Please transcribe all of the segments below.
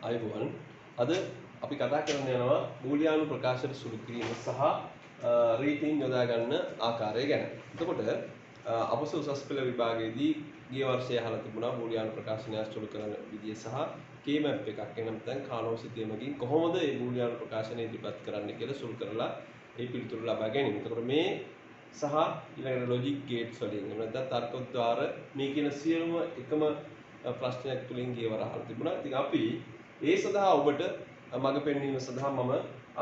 අයුබෝවන් අද අපි කතා කරන්න යනවා බූලියානු ප්‍රකාශයට සුළු කිරීම සහ රීටින් යොදා ගන්න ආකාරය ගැන. එතකොට අපස උසස් පෙළ විභාගයේදී ගිය වර්ෂයේ අහලා තිබුණා බූලියානු ප්‍රකාශනය සුළු කරන විදිය සහ K-map එකක් එහෙනම් නැත්නම් කානෝ සිතියමකින් කොහොමද මේ බූලියානු ප්‍රකාශනය ඉදිරිපත් කරන්න කියලා සුළු කරලා ඒ පිළිතුරු ලබා ගැනීම. එතකොට මේ සහ ඊළඟට ලොජික් ගේට්ස් වලින් එහෙම නැත්නම් තර්කෝද්වාර මේ කියන සියලුම එකම ප්‍රශ්නයක් තුලින් ගියවර අහලා තිබුණා. ඉතින් අපි ඒ සඳහා ඔබට මඟ පෙන්වීම සඳහා මම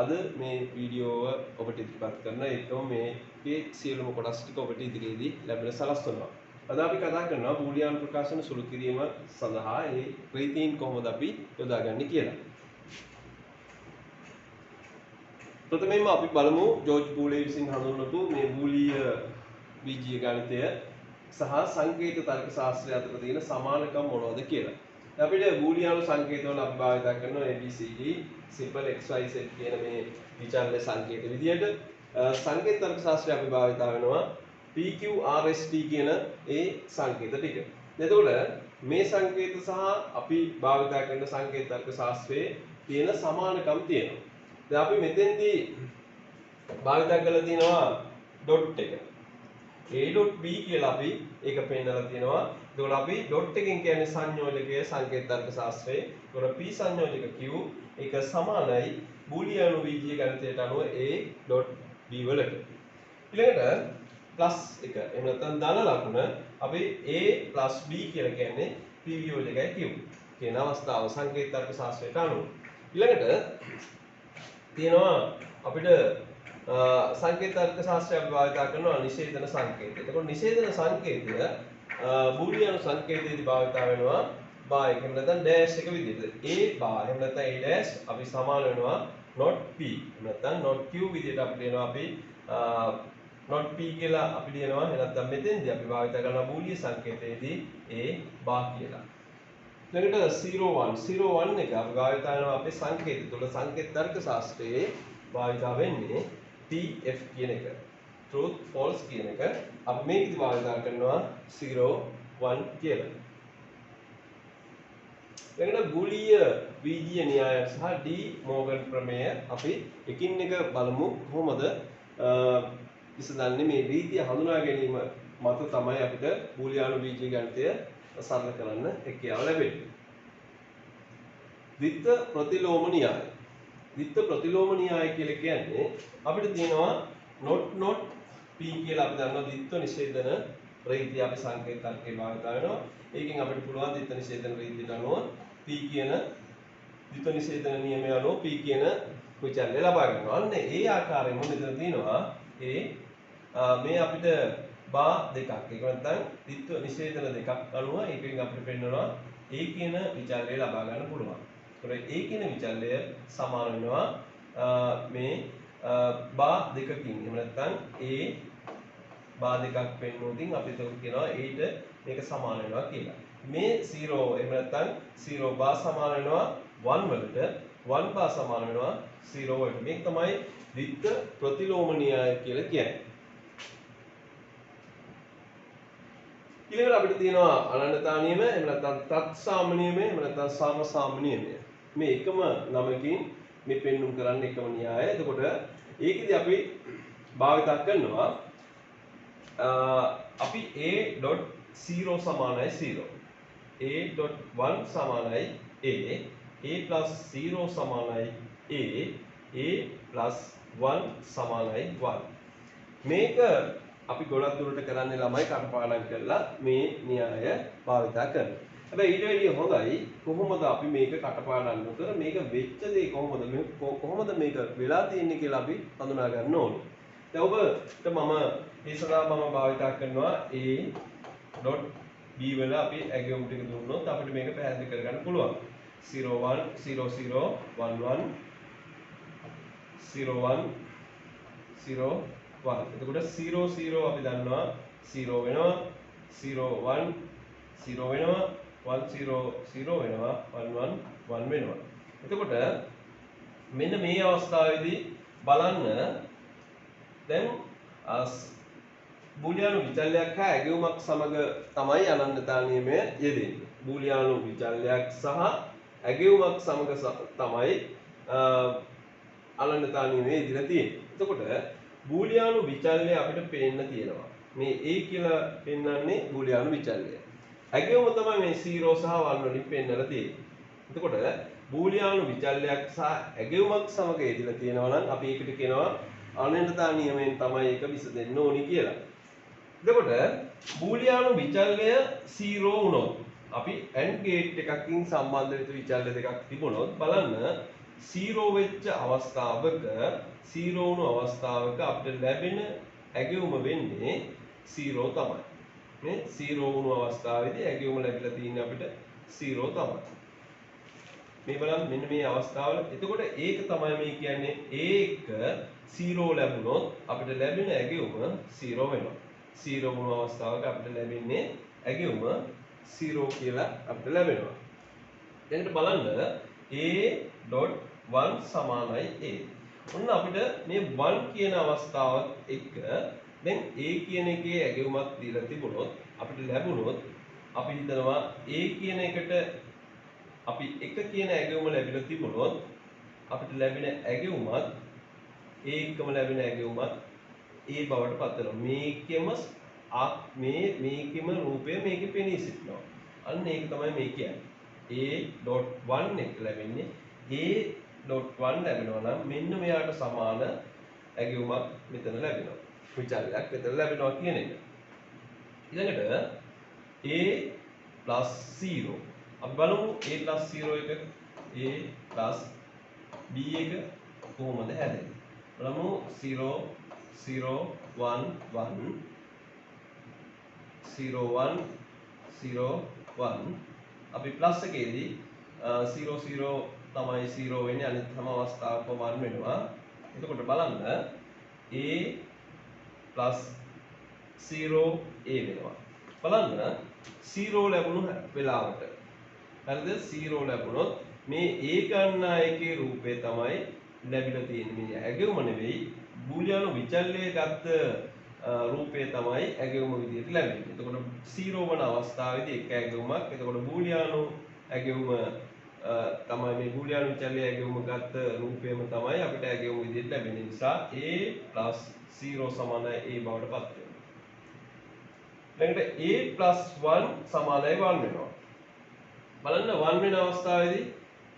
අද මේ වීඩියෝව ඔබට ඉදිරිපත් කරන ඒකම මේකේ සියලුම කොටස් ටික ඔබට ඉදිරියේදී ලැබෙන සලස්වනවා. අද අපි කතා කරනවා බූලියානු ප්‍රකාශන සුළු කිරීම සඳහා ඒ රීතීන් කොහොමද අපි යොදාගන්නේ කියලා. ප්‍රථමයෙන්ම අපි බලමු ජෝර්ජ් බූලේ විසින් හඳුන්වපු මේ බූලීය බීජීය ගණිතය සහ සංකේත තර්ක ශාස්ත්‍රය අතර තියෙන සමානකම් මොනවද කියලා. අපිට බූලියානු සංකේතවල අපි භාවිත කරන ABCD simple XYZ කියන මේ විචල්්‍ය සංකේත විදියට සංකේත තර්ක ශාස්ත්‍රය අපි භාවිත වෙනවා PQRST කියන ඒ සංකේත ටික. එතකොට මේ සංකේත සහ අපි භාවිත කරන සංකේත තර්ක ශාස්ත්‍රයේ තියෙන සමානකම් තියෙනවා. දැන් අපි මෙතෙන්දී භාවිත කරලා තියෙනවා ඩොට් එක. A.B කියලා අපි ඒක පෙන්නලා තියෙනවා. එතකොට අපි ඩොට් එකෙන් කියන්නේ සංයෝජකයේ සංකේත තර්ක ශාස්ත්‍රයේ. එතකොට P සංයෝජක Q ඒක සමානයි බූලියානු බීජීය ගණිතයට අනුව A.B වලට. ඊළඟට ප්ලස් එක. එහෙම නැත්නම් ධන ලකුණ අපි A+B කියලා කියන්නේ P වියෝජකයි Q කියන අවස්ථාව සංකේත තර්ක ශාස්ත්‍රයට අනුව. ඊළඟට තියෙනවා අපිට සංකේත තර්ක ෂාස්ත්‍රය අපි භාවිත කරනවා නිෂේධන සංකේතය. එතකොට නිෂේධන සංකේතය බූලියානු සංකේතයේදී භාවිත වෙනවා බා එක එහෙම නැත්නම් ඩෑෂ් එක විදිහට. A බා එහෙම නැත්නම් A ඩෑෂ් අපි සමාන වෙනවා not P. එහෙම නැත්නම් not Q විදිහට අපි ලියනවා අපි not P කියලා අපි ලියනවා. එහෙනම් නැත්නම් මෙතෙන්දී අපි භාවිත කරන බූලිය සංකේතයේදී A බා කියලා. ඊළඟට 01 එක අපි භාවිත කරනවා අපේ සංකේත තුළ සංකේත තර්ක ශාස්ත්‍රයේ භාවිත වෙන්නේ TF කියන එක. truth false කියන එක අපි මේකදී භාවිත කරනවා 01 කියලා. ඊළඟට බූලිය බීජීය න්‍යාය සහ ඩී මෝගන් ප්‍රමේය අපි එකින් එක බලමු කොහොමද විසඳන්නේ මේ රීතිය හඳුනා ගැනීම මත තමයි අපිට බූලියානු බීජීය ගණිතය සරල කරන්න හැකියාව ලැබෙන්නේ. ද්විත්ව ප්‍රතිලෝම න්‍යාය. ද්විත්ව ප්‍රතිලෝම න්‍යාය කියලා කියන්නේ අපිට තියෙනවා not P කියලා අපි දන්නවා ද්විත්ව නිෂේධන රීතිය අපි සංකේත තර්කේ භාවිත කරනවා. ඒකෙන් අපිට පුළුවන් ද්විත්ව නිෂේධන රීතියට අනුව P කියන ද්විත්ව නිෂේධන නියමය අනුව P කියන විචල්‍ය ලබා ගන්නවා. අන්න ඒ ආකාරයෙන්ම මෙතන තියෙනවා මේ අපිට බා දෙකක්. ඒක නැත්නම් ද්විත්ව නිෂේධන දෙකක් අනුව ඒකෙන් අපිට පෙන්නනවා A කියන විචල්‍ය ලබා ගන්න පුළුවන්. ඒතකොට A කියන විචල්‍ය සමාන වෙනවා මේ බා දෙකකින්. එහෙම නැත්නම් A බා දෙකක් පෙන්වුවොතින් අපි ඒක කියනවා A ට මේක සමාන වෙනවා කියලා. මේ 0 එහෙම නැත්නම් 0 බා සමාන වෙනවා 1 වලට 1 බා සමාන වෙනවා 0 වලට. මේක තමයි ද්විත්ව ප්‍රතිලෝම න්‍යාය කියලා කියන්නේ. ඊළඟට අපිට තියෙනවා අනන්‍යතා නියම එහෙම නැත්නම් තත්සාම නියමය එහෙම නැත්නම් සාමසාම නියමය. මේ එකම නමකින් මේ පෙන්වුම් කරන්නේ එකම න්‍යායය. එතකොට ඒකෙදි අපි භාවිත කරනවා අපි A.0 සමානයි 0 A.1 සමානයි A+0 සමානයි A+1 සමානයි 1. මේක අපි ගොඩක් දුරට කරන්නේ ළමයි කටපාඩම් කරලා මේ න්‍යාය භාවිත කරනවා. හැබැයි ඊට වැඩිය හොඳයි කොහොමද අපි මේක කටපාඩම් නොකර මේක වෙච්ච දේ කොහොමද මේක වෙලා තියෙන්නේ කියලා අපි හඳුනා ගන්න ඕනේ. දැන් ඔබට මම මේ සඳහා මම භාවිත කරනවා A.B වල අපි ඇගයුම් ටික දුන්නොත් අපිට මේක පැහැදිලි කරගන්න පුළුවන්. 01 00 11 01 01 එතකොට 00 අපි දන්නවා 0 වෙනවා 01 0 වෙනවා 10 0 වෙනවා 11 1 වෙනවා. එතකොට මෙන්න මේ අවස්ථාවේදී බලන්න දැන් බූලියානු විචල්‍යයක් හා ඇගයුමක් සමග තමයි අනන්‍යතා නියමය යෙදෙන්නේ. බූලියානු විචල්‍යයක් සහ ඇගෙවුමක් සමග තමයි අනන්‍යතා නියමයේ ඉදිරිය තියෙන්නේ. එතකොට බූලියානු විචල්‍ය අපිට පේන්න තියෙනවා. මේ A කියලා පෙන්වන්නේ බූලියානු විචල්‍ය. ඇගෙවුම තමයි මේ 0 සහ 1 වලින් පෙන්වලා තියෙන්නේ. එතකොට බූලියානු විචල්‍යයක් සහ ඇගෙවුමක් සමග ඉදිරිය තියෙනවා නම් අපි ඒකට කියනවා අනන්‍යතා නියමයෙන් තමයි ඒක විසඳෙන්න ඕනි කියලා. එතකොට බූලියානු විචල්‍ය 0 වුණොත් අපි AND ගේට් එකකින් සම්බන්ධ වෙච්ච විචල්‍ය දෙකක් තිබුණොත් බලන්න 0 වෙච්ච අවස්ථාවක 0 වුණු අවස්ථාවක අපිට ලැබෙන ඇගෙවුම වෙන්නේ 0 තමයි. මේ 0 වුණු අවස්ථාවේදී ඇගෙවුම ලැබිලා තියෙන්නේ අපිට 0 තමයි. මේ බලන්න මෙන්න මේ අවස්ථාවල එතකොට ඒක තමයි මේ කියන්නේ A1 0 ලැබුණොත් අපිට ලැබෙන ඇගෙවුම 0 වෙනවා. 0 වුණු අවස්ථාවක අපිට ලැබෙන්නේ ඇගෙවුම 0 කියලා අපිට ලැබෙනවා. එතකොට බලන්න A.1 සමානයි A. ඔන්න අපිට මේ 1 කියන අවස්ථාවත් එක්ක දැන් A කියන එකේ ඇගෙවුමක් දීලා තිබුණොත් අපිට ලැබුණොත් අපි හිතනවා A කියන එකට අපි 1 කියන ඇගෙවුම ලැබිලා තිබුණොත් අපිට ලැබෙන ඇගෙවුමත් A එක්කම ලැබෙන ඇගෙවුමත් A බවට පත් වෙනවා. මේකෙම රූපය මේකේ පෙනී සිටිනවා. අන්න ඒක තමයි මේ කියන්නේ. A.1 එක ලැබෙන්නේ A.1 ලැබෙනවා නම් මෙන්න මෙයාට සමාන ඇගෙවුමක් මෙතන ලැබෙනවා. විචල්‍යයක් මෙතන ලැබෙනවා කියන එක. ඊළඟට A+0 අපි බලමු A+0 එක A+B එක කොහොමද හැදෙන්නේ? බලමු 0 0 1 1 0 1 0 1 අපි ප්ලස් එකේදී 0 0 තමයි 0 වෙන්නේ අනිත් හැම අවස්ථාවකම 1 වෙනවා. එතකොට බලන්න A plus 0 A වෙනවා. බලන්න 0 ලැබුණු වෙලාවට හරිද 0 ලැබුණොත් මේ A ගන්නා එකේ රූපය තමයි ලැබිලා තියෙන්නේ. මේ ඇගෙවුම නෙවෙයි බූලියානු විචල්‍යය ගත්ත රූපය තමයි ඇගෙවුම විදිහට ලැබෙන්නේ. එතකොට 0 වන අවස්ථාවේදී එක ඇගෙවුමක්. එතකොට බූලියානු ඇගෙවුම තමයි මේ බූලියානු විචල්‍ය ඇගෙවුම ගත්ත රූපයම තමයි අපිට ඇගෙවුම විදිහට ලැබෙන නිසා A+0 සමානයි A බවට පත් වෙනවා. ඊළඟට A+1 සමානයි 1 වෙනවා. බලන්න 1 වෙන අවස්ථාවේදී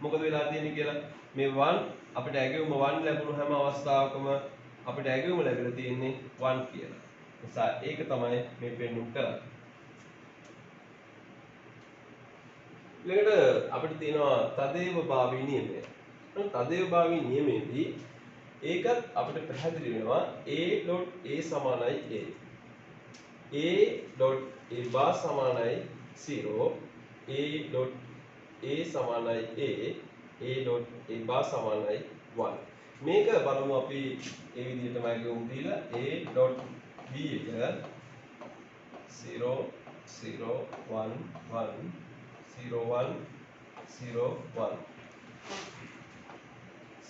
මොකද වෙලා තියෙන්නේ කියලා. මේ 1 අපිට ඇගෙවුම 1 ලැබුණු හැම අවස්ථාවකම අපිට ඇගෙවුම ලැබිලා තියෙන්නේ 1 කියලා. නිසා ඒක තමයි මේ පෙන්වුම් කරන්නේ. ඊළඟට අපිට තියෙනවා තදේව භාවී නියමය. තදේව භාවී නියමයේදී ඒකත් අපිට පැහැදිලි වෙනවා A.A සමානයි A. A.A බා සමානයි 0. A.A සමානයි A. A.A බා සමානයි 1. මේක බලමු අපි ඒ විදිහටම ගමු දීලා A.B එක 0 0 1 1 0 1 0 1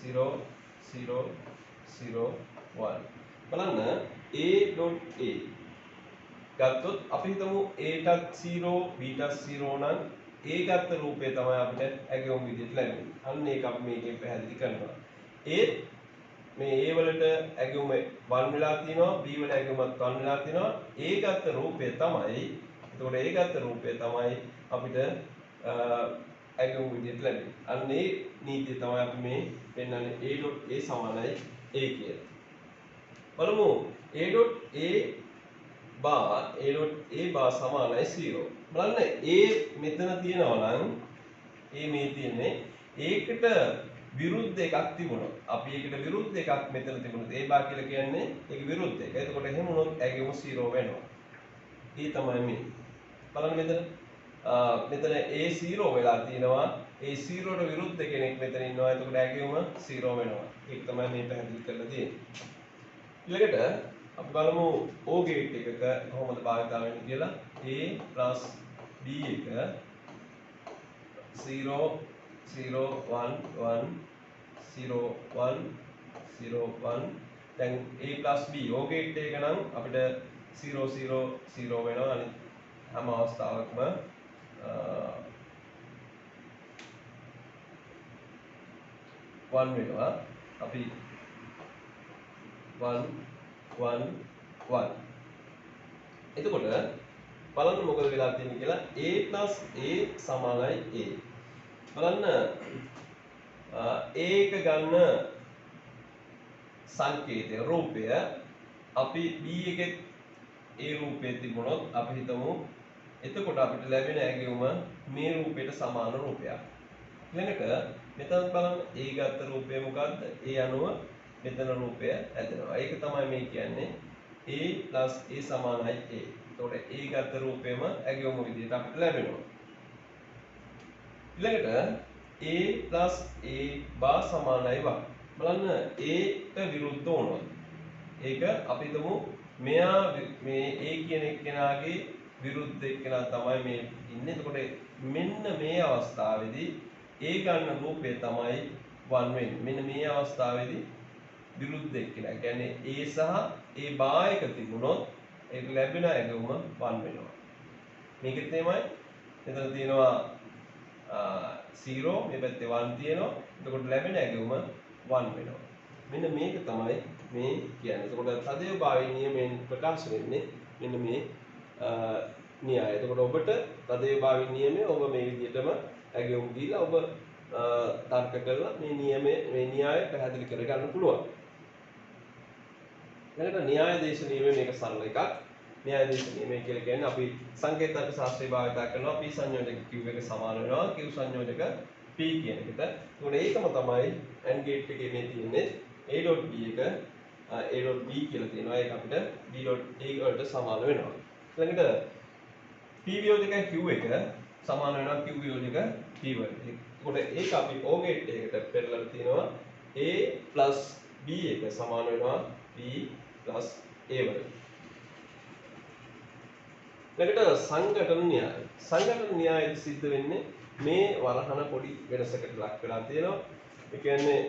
0 0 0 1 බලන්න A.A ගත්තොත් අපි හිතමු A ටත් 0 B ටත් 0 නම් A ගත්ත රූපය තමයි අපිට ඇගෙවුම් විදිහට ලැබෙන්නේ. අන්න ඒක අපි මේකෙන් පැහැදිලි කරනවා. මේ A වලට ඇගෙවුම 1 වෙලා තියෙනවා B වල ඇගෙවුමත් 1 වෙලා තියෙනවා. A ගත්ත රූපය තමයි එතකොට A ගත්ත රූපය තමයි අපිට ඇගෙවුම් විදිහට ලැබෙන්නේ. අන්න ඒ නීතිය තමයි අපි මේ පෙන්නන්නේ A.A සමානයි A කියලා. බලමු A.A බා A බා සමානයි 0. බලන්න A මෙතන තියෙනවා නම් A මේ තියෙන්නේ ඒකට විරුද්ධ එකක් තිබුණා. අපි ඒකට විරුද්ධ එකක් මෙතන තිබුණා. A බා කියලා කියන්නේ ඒක විරුද්ධ එක. එතකොට එහෙම වුණොත් ඇගෙවුම 0 වෙනවා. ඒ තමයි මේ. බලන්න මෙතන මෙතන A0 වෙලා තියෙනවා. A0ට විරුද්ධ කෙනෙක් මෙතන ඉන්නවා. එතකොට ඇගෙවුම 0 වෙනවා. ඒක තමයි මේ පැහැදිලි කරලා තියෙන්නේ. ඊළඟට අපි බලමු O ගේට් එකක කොහොමද භාවිත වෙන්නේ කියලා. A+B එක 0 0 1 1 0 1 0 1 දැන් A+B O ගේට් එක නම් අපිට 0 0 0 වෙනවා. අනිත් හැම අවස්ථාවකම 1 වෙනවා. අපි 1 1 1. එතකොට බලන්න මොකද වෙලා තියෙන්නේ කියලා. a a සමානයි a. බලන්න a එක ගන්න සංකේතය රූපය අපි b එකේ ඒ රූපය තිබුණොත් අපි හිතමු එතකොට අපිට ලැබෙන ඇගයුම මේ රූපයට සමාන රූපයක්. ඊළඟට මෙතන බලන්න a ගත්ත රූපය මොකද්ද? a අනුව මෙතන රූපය ඇදෙනවා. ඒක තමයි මේ කියන්නේ a a සමානයි a. එතකොට a ගත්ත රූපෙම ඇගයුම විදිහට අපිට ලැබෙනවා. ඊළඟට a බා සමානයි වා. බලන්න a ට විරුද්ධ වුණොත් ඒක අපි හිතමු මෙයා මේ a කියන එක්කෙනාගේ විරුද්ධ එක්කෙනා තමයි මේ ඉන්නේ. එතකොට මෙන්න මේ අවස්ථාවේදී a ගන්න රූපය තමයි 1 වෙන්නේ. මෙන්න මේ අවස්ථාවේදී විරුද්ධ එක්කෙනා. කියන්නේ a සහ a බා එක තිබුණොත් ඒක ලැබෙන ඇගයුම 1 වෙනවා. මේකෙත් එමයයි. එතන තියෙනවා 0 මේ පැත්තේ 1 තියෙනවා. එතකොට ලැබෙන ඇගයුම 1 වෙනවා. මෙන්න මේක තමයි මේ කියන්නේ. එතකොට තදේව භාවී නියමයෙන් ප්‍රකාශ වෙන්නේ මෙන්න මේ න්‍යාය. එතකොට ඔබට තදේව භාවී නියමය ඔබ මේ විදිහටම ඇගයුම් දීලා ඔබ තර්ක කරලා මේ න්‍යාය පැහැදිලි කරගන්න පුළුවන්. ඊළඟට න්‍යාය දේශ නියමය මේක සරල එකක්. න්‍යාය දේශ නියමය කියලා කියන්නේ අපි සංකේත තර්ක ශාස්ත්‍රය භාවිත කරනවා. p සංයෝජක q එක සමාන වෙනවා q සංයෝජක p කියන එකට. ඒකට ඒකම තමයි AND ගේට් එකේ මේ තියෙන්නේ a.b එක a.b කියලා තියෙනවා. ඒක අපිට b.a වලට සමාන වෙනවා. ඊළඟට p වියෝජක q එක සමාන වෙනවා q වියෝජක p වලට. ඒකට ඒක අපි o ගේට් එකකට පෙරලලා තියෙනවා a b එක සමාන වෙනවා p a වලට. ඊළඟට සංඝටන න්‍යාය. සංඝටන න්‍යායයේ සිද්ධ වෙන්නේ මේ වරහන පොඩි වෙනසකට ලක් වෙලා තියෙනවා. ඒ කියන්නේ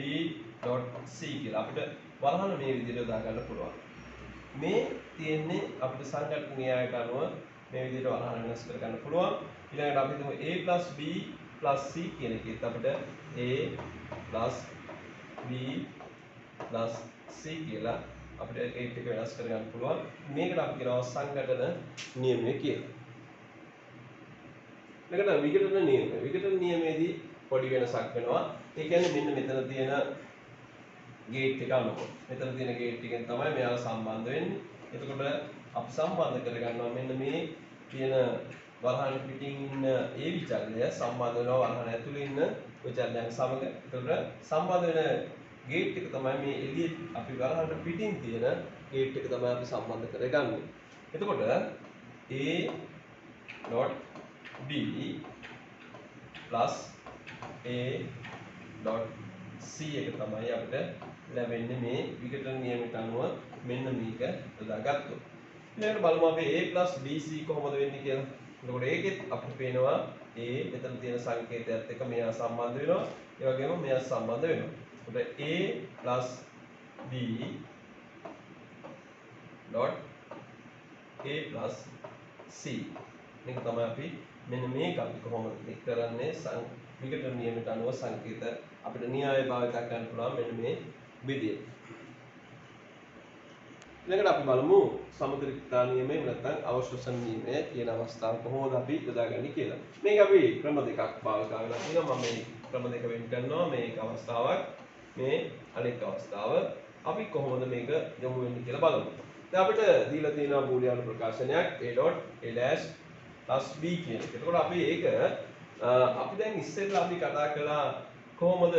a.b.c කියලා අපිට වරහන මේ විදිහට යොදා ගන්න පුළුවන්. මේ තියෙන්නේ අපිට සංඝටන න්‍යායට අනුව මේ විදිහට වරහන වෙනස් කර ගන්න පුළුවන්. ඊළඟට අපි හිතමු a b c කියන එකෙත් අපිට a b c කියලා අපිට ඒක ටික වෙනස් කර ගන්න පුළුවන්. මේකට අපි කියනවා සංඝටන නියමය කියලා. ඊළඟට විඝටන නියමය. විඝටන නියමයේදී පොඩි වෙනසක් වෙනවා. ඒ කියන්නේ මෙන්න මෙතන තියෙන ගේට් එක අනුව. මෙතන තියෙන ගේට් එකෙන් තමයි මෙයාලා සම්බන්ධ වෙන්නේ. එතකොට අපි සම්බන්ධ කරගන්නවා මෙන්න මේ තියෙන වරහන් පිටින් ඉන්න ඒ විචල්ය සම්බන්ධ වෙනවා වරහන් ඇතුලේ ඉන්න විචල්යන් සමග. එතකොට සම්බන්ධ වෙන ගේට් එක තමයි මේ එළියේ අපි වරහන් පිටින් තියෙන ගේට් එක තමයි අපි සම්බන්ධ කරගන්නේ. එතකොට a.b a.c එක තමයි අපිට ලැබෙන්නේ මේ විඝටන නියමයට අනුව මෙන්න මේක යොදාගත්තොත්. ඊළඟට බලමු අපි a bc කොහොමද වෙන්නේ කියලා. එතකොට ඒකෙත් අපිට පේනවා a මෙතන තියෙන සංකේතයත් එක්ක මෙයා සම්බන්ධ වෙනවා. ඒ වගේම මෙයා සම්බන්ධ වෙනවා. එතකොට a.b.a.c මේක තමයි අපි මෙන්න මේක අපි කොහොමද කරන්නේ විඝටන නියමයට අනුව සංකේත අපිට න්‍යාය භාවිත කරන්න පුළුවන් මෙන්න මේ විදියට. ඊළඟට අපි බලමු සමතුලිතතා නියමය නැත්නම් අවශෝෂණ නියමය කියන අවස්ථාව කොහොමද අපි යොදාගන්නේ කියලා. මේක අපි ක්‍රම දෙකක් භාවිත කරලා තියෙනවා. මම මේ ක්‍රම දෙක වෙන් කරනවා. මේක අවස්ථාවක් මේ අනෙක් අවස්ථාව. අපි කොහොමද මේක යොමු වෙන්නේ කියලා බලමු. දැන් අපිට දීලා තියෙනවා බූලියානු ප්‍රකාශනයක් a.a' b කියන එක. එතකොට අපි ඒක අපි දැන් ඉස්සෙල්ලා අපි කතා කළා කොහොමද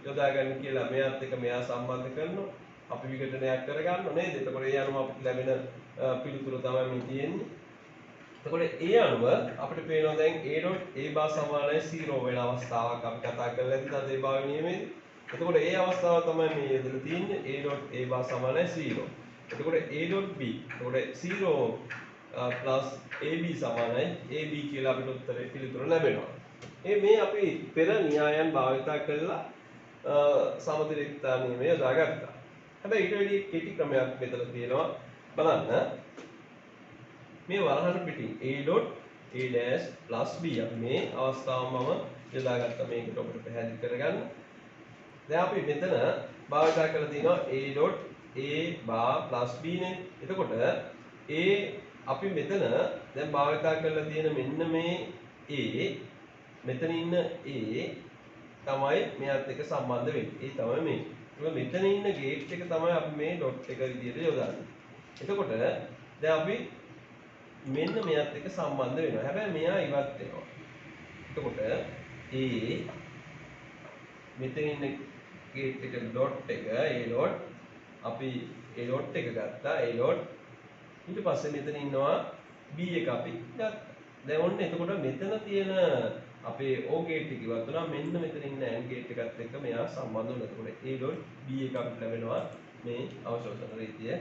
යොදාගන්නේ කියලා. මෙයාත් එක්ක මෙයා සම්බන්ධ කරනවා. අපි විඝටනයක් කරගන්නවා නේද? එතකොට ඒ අනුව අපිට ලැබෙන පිළිතුර තමයි මේ තියෙන්නේ. එතකොට ඒ අනුව අපිට පේනවා දැන් a.a බා සමානයි 0 වෙන අවස්ථාවක් අපි කතා කරලා ඉතින් අද ඒ භාවය නියමයේ. එතකොට ඒ අවස්ථාව තමයි මේ යෙදලා තියෙන්නේ a.a බා සමානයි 0. එතකොට a.b. එතකොට 0 ab සමානයි ab කියලා අපිට උත්තරේ පිළිතුර ලැබෙනවා. මේ අපි පෙර න්‍යායයන් භාවිත කරලා සමතුලිතතා නියමය යොදාගත්තා. හැබැයි ඊට වැඩි කෙටි ක්‍රමයක් මෙතන තියෙනවා. බලන්න මේ වරහන් පිටින් a.b a dash plus b. අපි මේ අවස්ථාව මම යොදාගත්තා මේකට ඔබට පැහැදිලි කරගන්න. දැන් අපි මෙතන භාවිතා කරලා තියෙනවා a dot a bar plus b නේ. එතකොට a අපි මෙතන දැන් භාවිතා කරලා තියෙන මෙන්න මේ a මෙතන ඉන්න a තමයි මෙයත් එක්ක සම්බන්ධ වෙන්නේ. ඒ තමයි මේ. ඒක මෙතන ඉන්න ගේට් එක තමයි අපි මේ ඩොට් එක විදියට යොදාන්නේ. එතකොට දැන් අපි මෙන්න මෙයත් එක්ක සම්බන්ධ වෙනවා. හැබැයි මෙයා ඉවත් වෙනවා. එතකොට a මෙතන ඉන්න ගේට් එක ඩොට් එක a ඩොට් අපි a ඩොට් එක ගත්තා. a ඩොට් ඊට පස්සේ මෙතන ඉන්නවා b එක අපි ගත්තා. දැන් ඔන්න එතකොට මෙතන තියෙන අපේ O ගේට් එක ඉවත් වුණා. මෙන්න මෙතන ඉන්න AND ගේට් එකත් එක්ක මෙයා සම්බන්ධ වෙනවා. එතකොට A dot B එක අපිට ලැබෙනවා මේ අවශෝෂණ රීතිය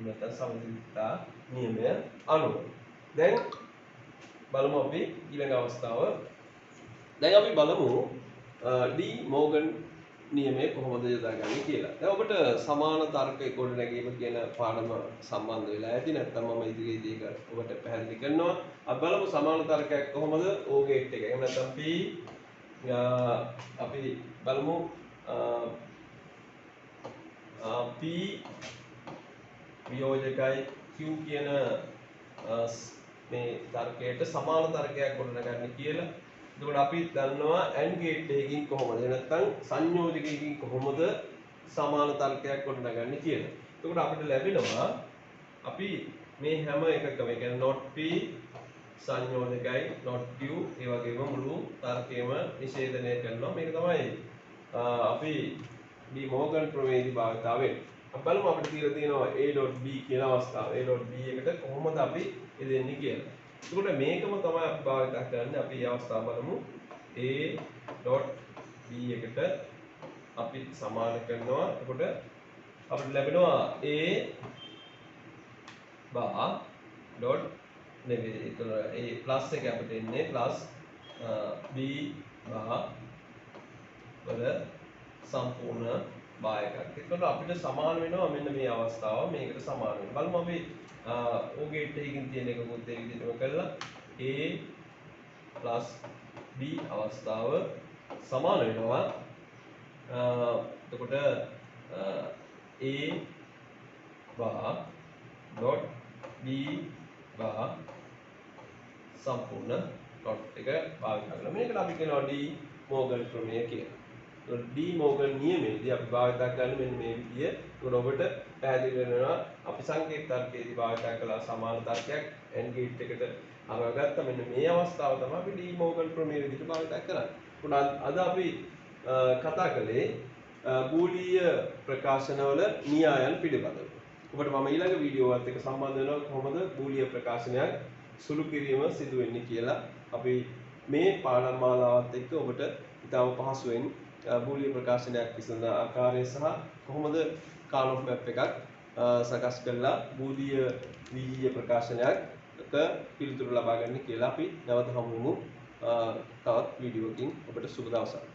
නැත්නම් සමතුලිතතා නියමය අනුව. දැන් බලමු අපි ඊළඟ අවස්ථාව. දැන් අපි බලමු ඩී මෝගන් නියමය කොහොමද යොදාගන්නේ කියලා. දැන් ඔබට සමාන තර්ක ගොඩනැගීම කියන පාඩම සම්බන්ධ වෙලා ඇති. නැත්නම් මම ඉදිරියේදී ඒක ඔබට පැහැදිලි කරනවා. අපි බලමු සමාන තර්කයක් කොහොමද O ගේට් එක. එහෙම නැත්නම් P අපි බලමු P වියෝජකයි Q කියන මේ තර්කයට සමාන තර්කයක් ගොඩනගන්න කියලා. එතකොට අපි දන්නවා AND ගේට් එකකින් කොහොමද නැත්නම් සංයෝජකයකින් කොහොමද සමාන තර්කයක් ගොඩනගන්නේ කියලා. එතකොට අපිට ලැබෙනවා අපි මේ හැම එකකම ඒ කියන්නේ not P සංයෝජකයි not Q ඒ වගේම මුළු තර්කයම නිෂේධනය කරනවා. මේක තමයි අපි ඩී මෝගන් ප්‍රමේයදී භාවිතා වෙන්නේ. අපි බලමු අපිට කියලා තියෙනවා a.b කියන අවස්ථාව. a.b එකට කොහොමද අපි දෙන්නේ කියලා. එතකොට මේකම තමයි අපි භාවිතා කරන්නේ. අපි මේ අවස්ථාව බලමු. a.b එකට අපි සමාන කරනවා. එතකොට අපිට ලැබෙනවා a bar dot නෙවෙයි. ඒතර a plus එක අපිට එන්නේ plus b bar වල සම්පූර්ණ bar එකක්. එතකොට අපිට සමාන වෙනවා මෙන්න මේ අවස්ථාව. මේකට සමාන වෙනවා. බලමු අපි O ගේට් එකකින් තියෙන එකකුත් ඒ විදිහටම කරලා a plus b අවස්ථාව සමාන වෙනවා. එතකොට a bar dot b bar සම්පූර්ණ ඩොට් එක භාවිත කරලා මේකට අපි කියනවා ඩී මෝගන් ප්‍රමේය කියලා. ඒත් ඩී මෝගන් නියමයේදී අපි භාවිත කරන්නේ මෙන්න මේ විදිය. ඒකට ඔබට පැහැදිලි වෙනවා අපි සංකේත තර්කයේදී භාවිත කළා සමාන තර්කයක් AND ගේට් එකට අරගත්ත මෙන්න මේ අවස්ථාව තමයි අපි ඩී මෝගන් ප්‍රමේය විදිහට භාවිත කරන්නේ. ඒකට අද අපි කතා කළේ බූලීය ප්‍රකාශනවල න්‍යායන් පිළිබඳව. ඔබට මම ඊළඟ වීඩියෝවත් එක්ක සම්බන්ධ වෙනවා කොහොමද බූලීය ප්‍රකාශනයක් සුළු කිරීම සිදු වෙන්නේ කියලා. අපි මේ පාඩම් මාලාවත් එක්ක ඔබට ඉතාම පහසුවෙන් බූලීය ප්‍රකාශනයක් විසඳන ආකාරය සහ කොහොමද කානොෆ් මැප් එකක් සකස් කරලා බූලීය වීජීය ප්‍රකාශනයක පිළිතුරු ලබා ගන්න කියලා අපි නැවත හමු වෙමු තවත් වීඩියෝකින්. ඔබට සුබ දවසක්.